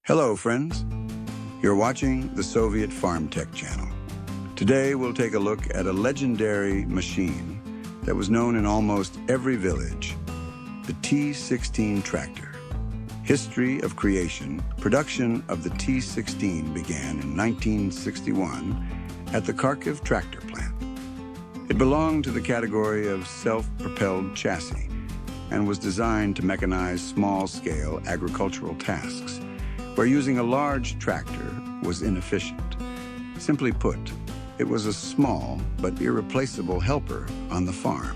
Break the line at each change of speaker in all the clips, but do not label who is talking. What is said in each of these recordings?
Hello, friends. You're watching the Soviet Farm Tech channel. Today, we'll take a look at a legendary machine that was known in almost every village, the T-16 tractor. History of creation. Production of the T-16 began in 1961 at the Kharkiv tractor plant. It belonged to the category of self-propelled chassis and was designed to mechanize small-scale agricultural tasks, where using a large tractor was inefficient. Simply put, it was a small but irreplaceable helper on the farm.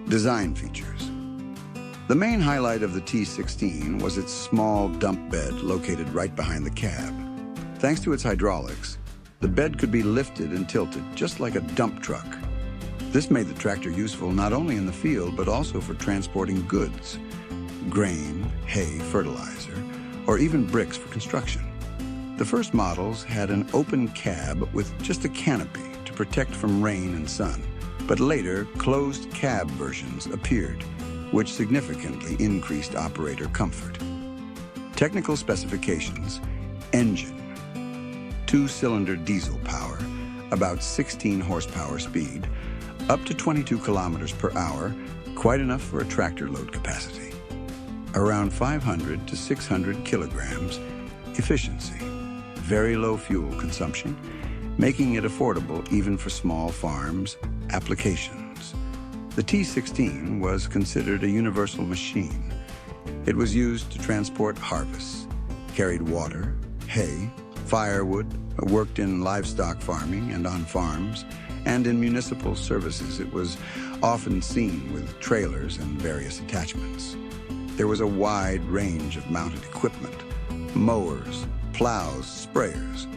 Design features. The main highlight of the T-16 was its small dump bed located right behind the cab. Thanks to its hydraulics, the bed could be lifted and tilted just like a dump truck. This made the tractor useful not only in the field but also for transporting goods, grain, hay, fertilizer, or even bricks for construction. The first models had an open cab with just a canopy to protect from rain and sun, but later closed cab versions appeared, which significantly increased operator comfort. Technical specifications: engine, 2-cylinder diesel power, about 16 horsepower speed, up to 22 kilometers per hour, quite enough for a tractor load capacity. Around 500 to 600 kilograms, efficiency, very low fuel consumption, making it affordable even for small farms, applications. The T-16 was considered a universal machine. It was used to transport harvests, carried water, hay, firewood, worked in livestock farming and on farms, and in municipal services it was often seen with trailers and various attachments. There was a wide range of mounted equipment: mowers, plows, sprayers.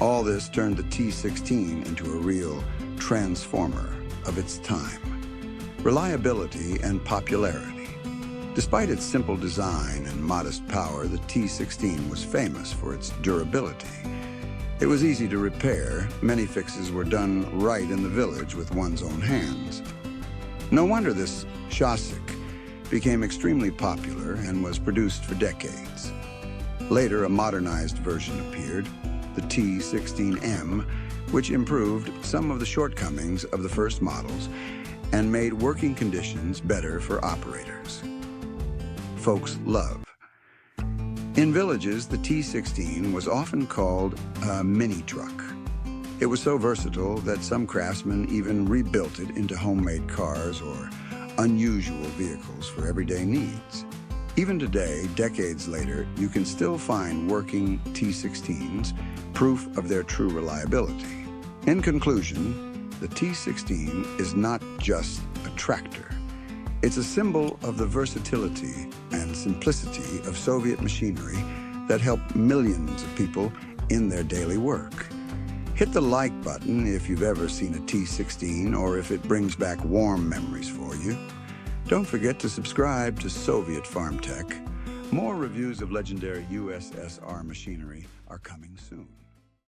All this turned the T-16 into a real transformer of its time. Reliability and popularity. Despite its simple design and modest power, the T-16 was famous for its durability. It was easy to repair. Many fixes were done right in the village with one's own hands. No wonder this chassis became extremely popular and was produced for decades. Later, a modernized version appeared, the T-16M, which improved some of the shortcomings of the first models and made working conditions better for operators. Folks love. In villages, the T-16 was often called a mini truck. It was so versatile that some craftsmen even rebuilt it into homemade cars or unusual vehicles for everyday needs. Even today, decades later, you can still find working T-16s, proof of their true reliability. In conclusion, the T-16 is not just a tractor. It's a symbol of the versatility and simplicity of Soviet machinery that helped millions of people in their daily work. Hit the like button if you've ever seen a T-16 or if it brings back warm memories for you. Don't forget to subscribe to Soviet Farm Tech. More reviews of legendary USSR machinery are coming soon.